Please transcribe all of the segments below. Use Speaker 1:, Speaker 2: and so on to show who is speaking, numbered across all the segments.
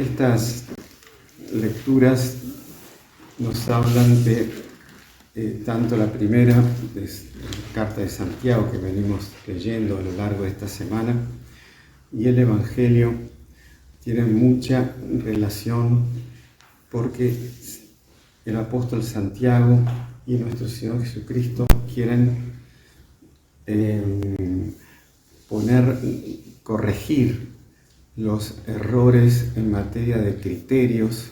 Speaker 1: Estas lecturas nos hablan de tanto la primera de la carta de Santiago que venimos leyendo a lo largo de esta semana y el Evangelio tienen mucha relación porque el apóstol Santiago y nuestro Señor Jesucristo quieren corregir los errores en materia de criterios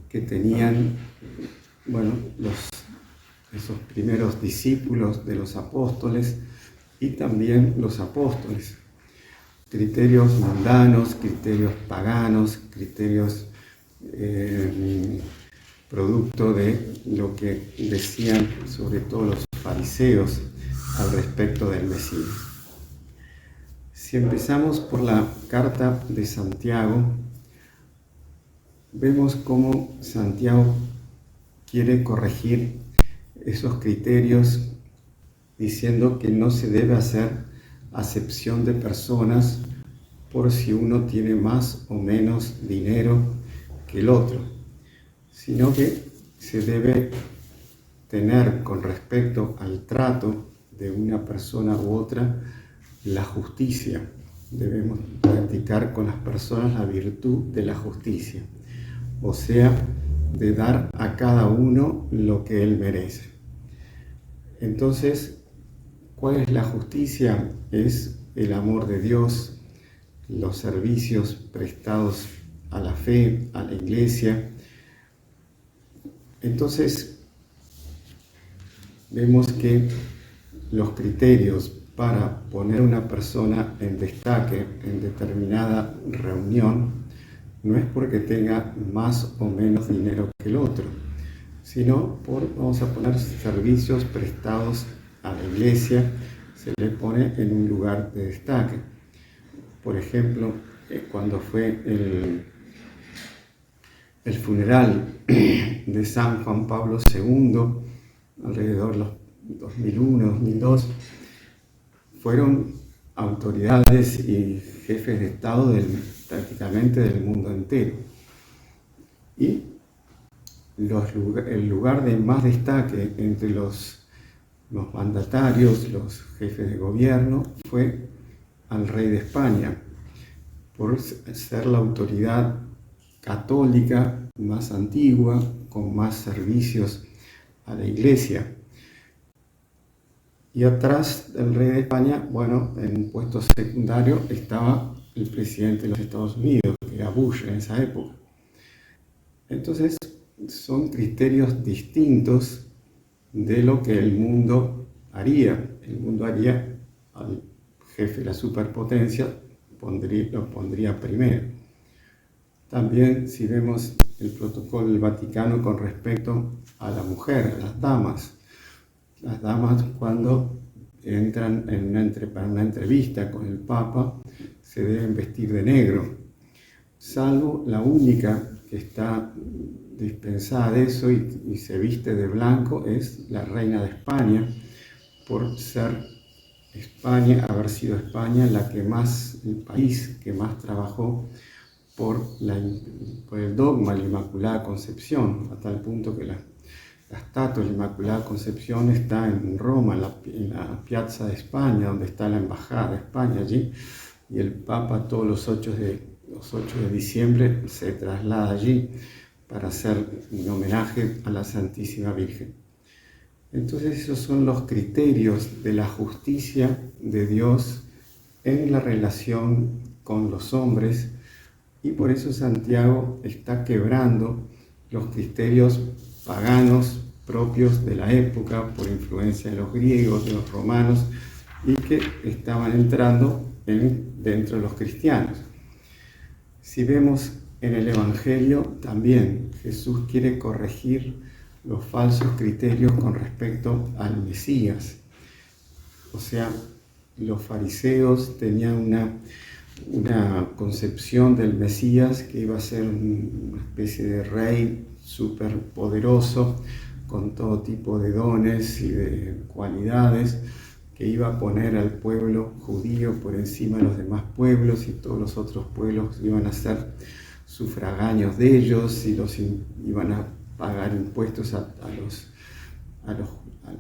Speaker 1: que tenían, esos primeros discípulos de los apóstoles y también los apóstoles. Criterios mundanos, criterios paganos, criterios producto de lo que decían sobre todo los fariseos al respecto del Mesías. Si empezamos por la carta de Santiago, vemos cómo Santiago quiere corregir esos criterios diciendo que no se debe hacer acepción de personas por si uno tiene más o menos dinero que el otro, sino que se debe tener con respecto al trato de una persona u otra la justicia. Debemos practicar con las personas la virtud de la justicia, o sea, de dar a cada uno lo que él merece. Entonces, ¿cuál es la justicia? Es el amor de Dios, los servicios prestados a la fe, a la iglesia. Entonces, vemos que los criterios para poner una persona en destaque en determinada reunión no es porque tenga más o menos dinero que el otro, sino vamos a poner servicios prestados a la iglesia, se le pone en un lugar de destaque. Por ejemplo, cuando fue el funeral de San Juan Pablo II, alrededor de los 2001, 2002, fueron autoridades y jefes de Estado prácticamente del mundo entero. Y el lugar de más destaque entre los mandatarios, los jefes de gobierno, fue al rey de España, por ser la autoridad católica más antigua, con más servicios a la iglesia. Y atrás del rey de España, en un puesto secundario, estaba el presidente de los Estados Unidos, que era Bush en esa época. Entonces, son criterios distintos de lo que el mundo haría. El mundo haría al jefe de la superpotencia, lo pondría primero. También, si vemos el protocolo del Vaticano con respecto a la mujer, a las damas, cuando entran para una entrevista con el Papa se deben vestir de negro, salvo la única que está dispensada de eso y se viste de blanco es la reina de España, por haber sido España el país que más trabajó por el dogma de la Inmaculada Concepción, a tal punto que la estatua de la Inmaculada Concepción está en Roma, en la Piazza de España, donde está la Embajada de España allí, y el Papa todos los 8 de diciembre se traslada allí para hacer un homenaje a la Santísima Virgen. Entonces esos son los criterios de la justicia de Dios en la relación con los hombres, y por eso Santiago está quebrando los criterios paganos propios de la época por influencia de los griegos, de los romanos, y que estaban entrando dentro de los cristianos. Si vemos en el Evangelio, también Jesús quiere corregir los falsos criterios con respecto al Mesías. O sea, los fariseos tenían una concepción del Mesías que iba a ser una especie de rey súper poderoso, con todo tipo de dones y de cualidades, que iba a poner al pueblo judío por encima de los demás pueblos, y todos los otros pueblos iban a ser sufragáneos de ellos y iban a pagar impuestos al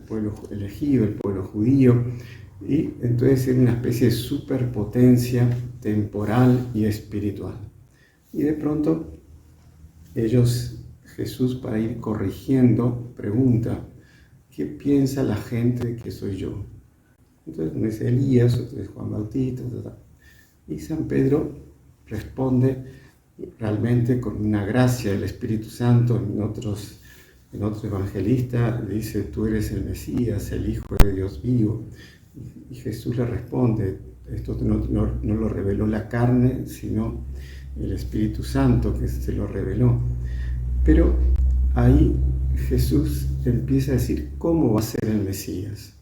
Speaker 1: pueblo elegido, el pueblo judío, y entonces era una especie de superpotencia temporal y espiritual. Y de pronto Jesús, para ir corrigiendo, pregunta: ¿qué piensa la gente que soy yo? Entonces uno es Elías, otro es Juan Bautista, y San Pedro responde realmente con una gracia del Espíritu Santo. En otro evangelista dice: tú eres el Mesías, el Hijo de Dios vivo. Y Jesús le responde: esto no lo reveló la carne, sino el Espíritu Santo que se lo reveló. Pero ahí Jesús empieza a decir cómo va a ser el Mesías.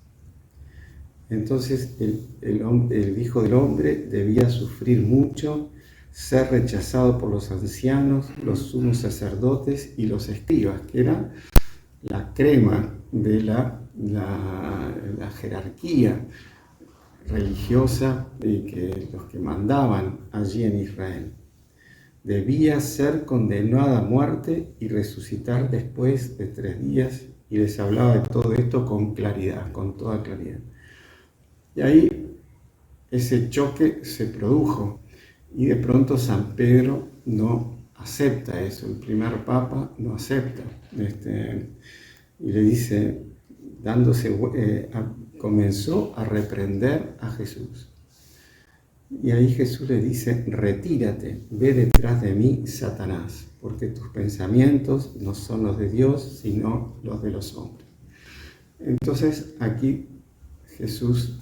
Speaker 1: Entonces el Hijo del Hombre debía sufrir mucho, ser rechazado por los ancianos, los sumos sacerdotes y los escribas, que era la crema de la jerarquía religiosa y los que mandaban allí en Israel. Debía ser condenado a muerte y resucitar después de 3 días, y les hablaba de todo esto con claridad, con toda claridad. Y ahí ese choque se produjo, y de pronto San Pedro no acepta eso, el primer papa no acepta, y le dice, comenzó a reprender a Jesús. Y ahí Jesús le dice: retírate, ve detrás de mí, Satanás, porque tus pensamientos no son los de Dios, sino los de los hombres. Entonces aquí Jesús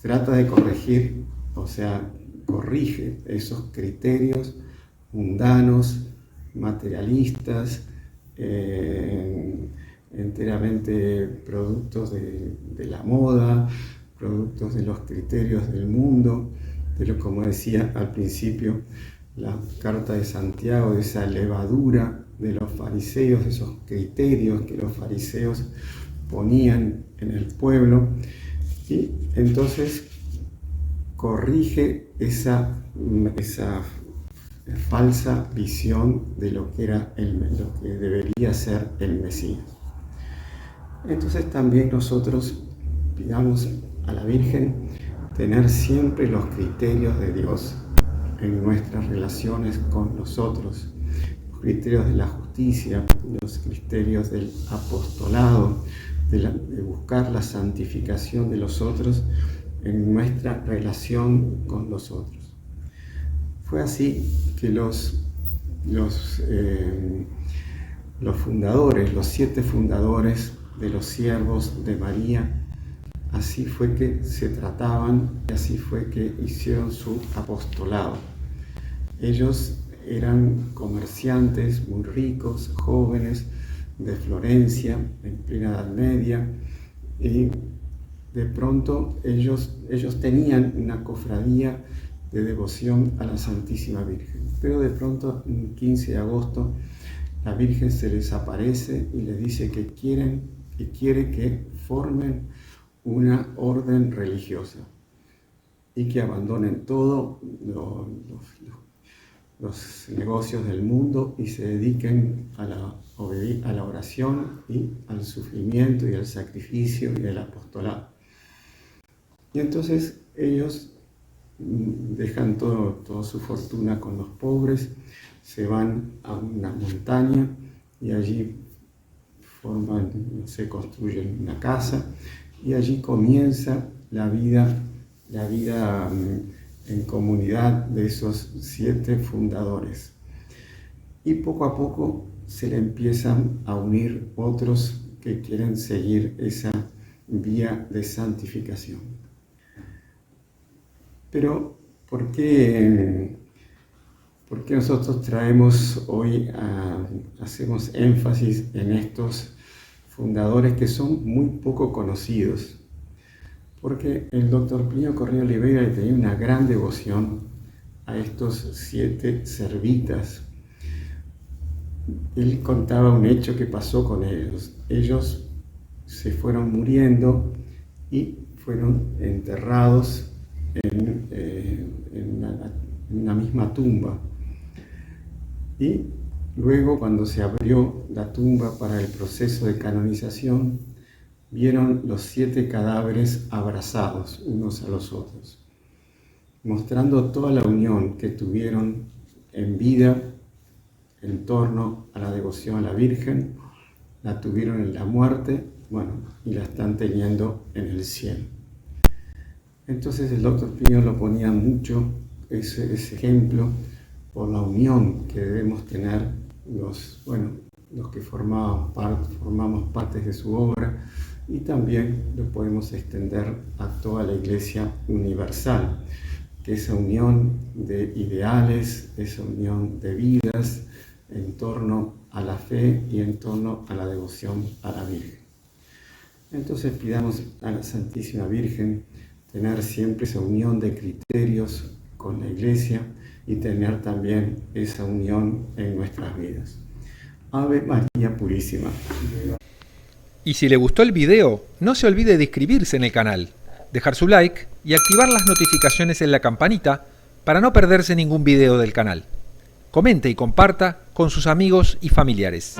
Speaker 1: trata de corregir, o sea, corrige esos criterios mundanos, materialistas, enteramente productos de la moda, productos de los criterios del mundo, pero como decía al principio, la carta de Santiago, de esa levadura de los fariseos, de esos criterios que los fariseos ponían en el pueblo, y entonces corrige esa falsa visión de lo que debería ser el Mesías. Entonces también nosotros pidamos a la Virgen tener siempre los criterios de Dios en nuestras relaciones con los otros, los criterios de la justicia, los criterios del apostolado, de buscar la santificación de los otros en nuestra relación con los otros. Fue así que los fundadores, los 7 fundadores de los siervos de María, así fue que se trataban y así fue que hicieron su apostolado. Ellos eran comerciantes muy ricos, jóvenes, de Florencia, en plena Edad Media, y de pronto ellos tenían una cofradía de devoción a la Santísima Virgen. Pero de pronto, el 15 de agosto, la Virgen se les aparece y les dice que quiere que formen una orden religiosa y que abandonen todo los negocios del mundo y se dediquen a la oración y al sufrimiento y al sacrificio y al apostolado. Y entonces ellos dejan toda su fortuna con los pobres, se van a una montaña y allí construyen una casa, y allí comienza la vida en comunidad de esos 7 fundadores. Y poco a poco se le empiezan a unir otros que quieren seguir esa vía de santificación. Pero, ¿por qué nosotros traemos hoy, hacemos énfasis en estos fundadores que son muy poco conocidos? Porque el doctor Plinio Corrêa Oliveira le tenía una gran devoción a estos 7 servitas. Él contaba un hecho que pasó con ellos. Ellos se fueron muriendo y fueron enterrados en una misma tumba. Y luego, cuando se abrió la tumba para el proceso de canonización, vieron los 7 cadáveres abrazados unos a los otros, mostrando toda la unión que tuvieron en vida en torno a la devoción a la Virgen, la tuvieron en la muerte, bueno, y la están teniendo en el cielo. Entonces el doctor Pino lo ponía mucho, ese ejemplo, por la unión que debemos tener los que formamos partes de su obra, y también lo podemos extender a toda la Iglesia universal, que esa unión de ideales, esa unión de vidas en torno a la fe y en torno a la devoción a la Virgen. Entonces pidamos a la Santísima Virgen tener siempre esa unión de criterios con la Iglesia y tener también esa unión en nuestras vidas. Ave María Purísima.
Speaker 2: Y si le gustó el video, no se olvide de inscribirse en el canal, dejar su like y activar las notificaciones en la campanita para no perderse ningún video del canal. Comente y comparta con sus amigos y familiares.